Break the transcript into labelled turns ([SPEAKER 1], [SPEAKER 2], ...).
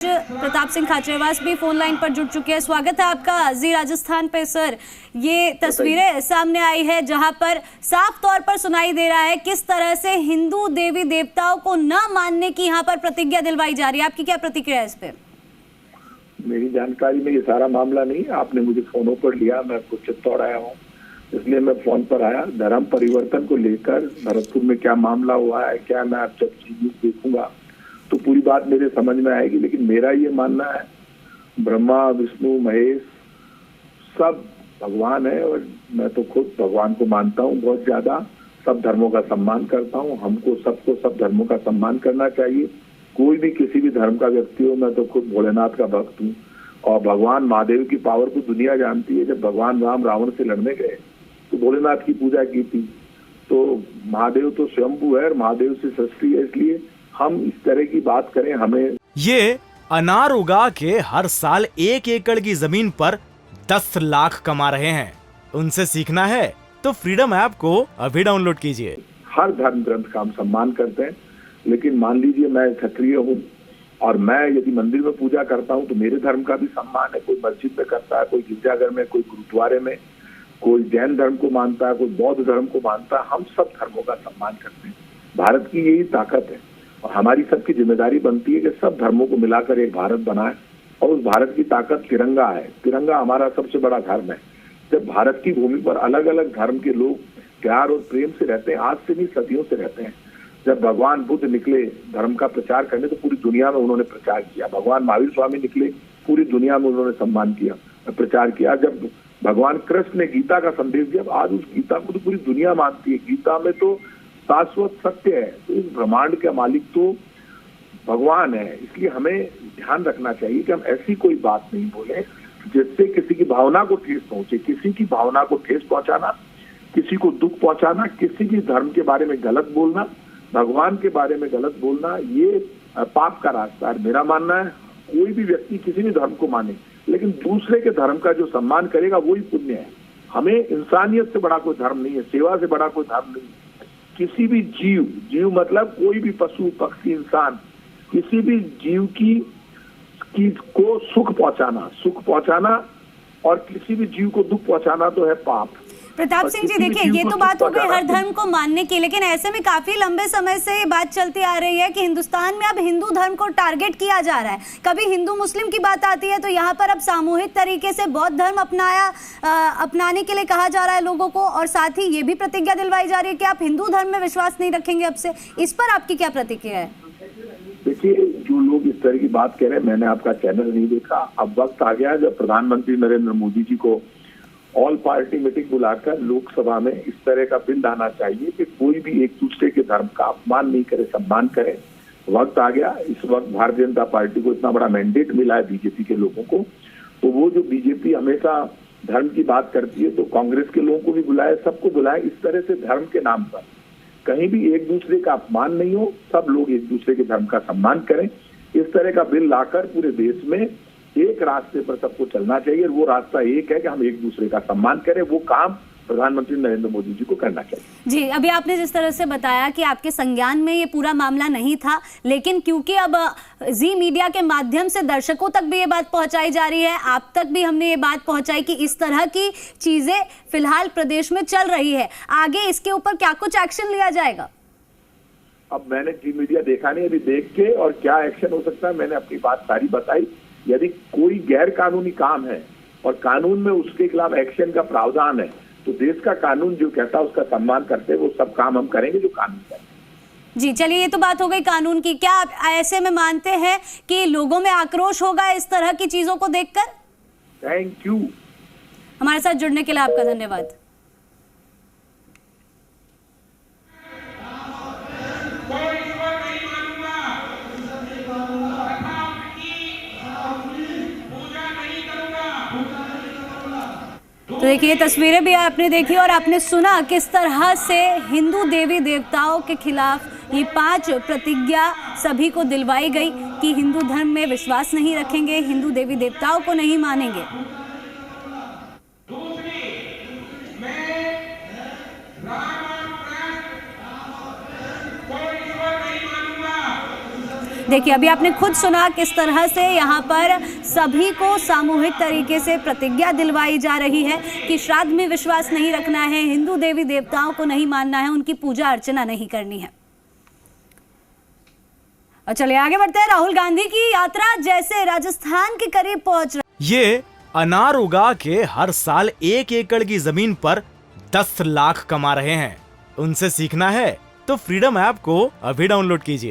[SPEAKER 1] प्रताप सिंह खाचरियावास भी phone line पर जुड़ चुके हैं। स्वागत है आपका जी राजस्थान पे सर। ये तस्वीरें सामने आई है जहां पर साफ तौर पर सुनाई दे रहा है किस तरह से हिंदू देवी देवताओं को न मानने की यहां पर प्रतिज्ञा दिलवाई जा रही है। आपकी क्या प्रतिक्रिया है इस पे?
[SPEAKER 2] मेरी जानकारी में ये सारा मामला नहीं, आपने मुझे फोनों पर लिया, मैं आपको चित्तौड़ आया हूँ इसलिए मैं फोन पर आया। धर्म परिवर्तन को लेकर भरतपुर में क्या मामला हुआ है, क्या मैं आप जब न्यूज देखूंगा तो पूरी बात मेरे समझ में आएगी। लेकिन मेरा ये मानना है ब्रह्मा विष्णु महेश सब भगवान है और मैं तो खुद भगवान को मानता हूँ बहुत ज्यादा। सब धर्मों का सम्मान करता हूँ, हमको सबको सब धर्मों का सम्मान करना चाहिए। कोई भी किसी भी धर्म का व्यक्ति हो, मैं तो खुद भोलेनाथ का भक्त हूँ और भगवान महादेव की पावर को दुनिया जानती है। जब भगवान राम रावण से लड़ने गए तो भोलेनाथ की पूजा की थी। तो महादेव तो स्वयंभू है और महादेव से सृष्टि है, इसलिए हम इस तरह की बात करें हमें।
[SPEAKER 3] ये अनार उगा के हर साल 1 एकड़ की जमीन पर 10 लाख कमा रहे हैं। उनसे सीखना है तो फ्रीडम ऐप को अभी डाउनलोड कीजिए।
[SPEAKER 2] हर धर्म ग्रंथ का हम सम्मान करते हैं, लेकिन मान लीजिए मैं क्षत्रिय हूँ और मैं यदि मंदिर में पूजा करता हूँ तो मेरे धर्म का भी सम्मान है। कोई मस्जिद में करता है, कोई गिरजाघर में, कोई गुरुद्वारे में, कोई जैन धर्म को मानता है, कोई बौद्ध धर्म को मानता है। हम सब धर्मों का सम्मान करते हैं। भारत की यही ताकत है और हमारी सबकी जिम्मेदारी बनती है कि सब धर्मों को मिलाकर एक भारत बनाए। और उस भारत की ताकत तिरंगा है। तिरंगा हमारा सबसे बड़ा धर्म है। जब भारत की भूमि पर अलग अलग धर्म के लोग प्यार और प्रेम से रहते हैं, आज से नहीं सदियों से रहते हैं। जब भगवान बुद्ध निकले धर्म का प्रचार करने तो पूरी दुनिया में उन्होंने प्रचार किया। भगवान महावीर स्वामी निकले, पूरी दुनिया में उन्होंने सम्मान किया, प्रचार किया। जब भगवान कृष्ण ने गीता का संदेश दिया, आज उस गीता को तो पूरी दुनिया मानती है। गीता में तो शाश्वत सत्य है। तो इस ब्रह्मांड का मालिक तो भगवान है। इसलिए हमें ध्यान रखना चाहिए कि हम ऐसी कोई बात नहीं बोले जिससे किसी की भावना को ठेस पहुंचे। किसी की भावना को ठेस पहुंचाना, किसी को दुख पहुंचाना, किसी भी धर्म के बारे में गलत बोलना, भगवान के बारे में गलत बोलना, ये पाप का रास्ता है। मेरा मानना है कोई भी व्यक्ति किसी भी धर्म को माने लेकिन दूसरे के धर्म का जो सम्मान करेगा वही पुण्य है। हमें इंसानियत से बड़ा कोई धर्म नहीं है, सेवा से बड़ा कोई धर्म नहीं है। किसी भी जीव मतलब कोई भी पशु पक्षी इंसान, किसी भी जीव की को सुख पहुंचाना और किसी भी जीव को दुख पहुंचाना तो है पाप।
[SPEAKER 1] प्रताप सिंह जी देखिए, ये तो बात हो गई हर धर्म को मानने की, लेकिन ऐसे में काफी लंबे समय से ये बात चलती आ रही है कि हिंदुस्तान में अब हिंदू धर्म को टारगेट किया जा रहा है। कभी हिंदू मुस्लिम की बात आती है तो यहाँ पर अब सामूहिक तरीके से बौद्ध धर्म अपनाने के लिए कहा जा रहा है लोगों को, और साथ ही ये भी प्रतिज्ञा दिलवाई जा रही है कि आप हिंदू धर्म में विश्वास नहीं रखेंगे अब से। इस पर आपकी क्या प्रतिक्रिया है?
[SPEAKER 2] देखिए, जो लोग इस तरह की बात कह रहे हैं, मैंने आपका चैनल नहीं देखा। अब वक्त आ गया जब प्रधानमंत्री नरेंद्र मोदी जी को ऑल पार्टी मीटिंग बुलाकर लोकसभा में इस तरह का बिल लाना चाहिए कि कोई भी एक दूसरे के धर्म का अपमान नहीं करे, सम्मान करे। वक्त आ गया। इस वक्त भारतीय जनता पार्टी को इतना बड़ा मैंडेट मिला है बीजेपी के लोगों को, तो वो जो बीजेपी हमेशा धर्म की बात करती है तो कांग्रेस के लोगों को भी बुलाए, सबको बुलाए। इस तरह से धर्म के नाम पर कहीं भी एक दूसरे का अपमान नहीं हो, सब लोग एक दूसरे के धर्म का सम्मान करें। इस तरह का बिल लाकर पूरे देश में एक रास्ते पर सबको चलना चाहिए और वो रास्ता एक है कि हम एक दूसरे का सम्मान करें। वो काम प्रधानमंत्री नरेंद्र मोदी जी को करना चाहिए।
[SPEAKER 1] जी, अभी आपने जिस तरह से बताया कि आपके संज्ञान में ये पूरा मामला नहीं था, लेकिन क्योंकि अब जी मीडिया के माध्यम से दर्शकों तक भी ये बात पहुंचाई जा रही है, आप तक भी हमने ये बात पहुंचाई कि इस तरह की चीजें फिलहाल प्रदेश में चल रही है, आगे इसके ऊपर क्या कुछ एक्शन लिया जाएगा?
[SPEAKER 2] अब मैंने जी मीडिया देखा नहीं, अभी देख के और क्या एक्शन हो सकता है मैंने अपनी बात सारी बताई। यदि कोई गैर कानूनी काम है और कानून में उसके खिलाफ एक्शन का प्रावधान है तो देश का कानून जो कहता है उसका सम्मान करते वो सब काम हम करेंगे जो कानून कहता है।
[SPEAKER 1] जी चलिए, ये तो बात हो गई कानून की। क्या आप ऐसे में मानते हैं कि लोगों में आक्रोश होगा इस तरह की चीजों को देखकर?
[SPEAKER 2] Thank you.
[SPEAKER 1] हमारे साथ जुड़ने के लिए आपका धन्यवाद। तो देखिए, तस्वीरें भी आपने देखी और आपने सुना किस तरह से हिंदू देवी देवताओं के खिलाफ ये 5 प्रतिज्ञा सभी को दिलवाई गई कि हिंदू धर्म में विश्वास नहीं रखेंगे, हिंदू देवी देवताओं को नहीं मानेंगे। देखिए अभी आपने खुद सुना किस तरह से यहाँ पर सभी को सामूहिक तरीके से प्रतिज्ञा दिलवाई जा रही है कि श्राद्ध में विश्वास नहीं रखना है, हिंदू देवी देवताओं को नहीं मानना है, उनकी पूजा अर्चना नहीं करनी है। और चलिए आगे बढ़ते हैं। राहुल गांधी की यात्रा जैसे राजस्थान के करीब पहुंच रही।
[SPEAKER 3] ये अनार उगा के हर साल 1 एकड़ की जमीन पर 10 लाख कमा रहे हैं। उनसे सीखना है तो फ्रीडम ऐप को अभी डाउनलोड कीजिए।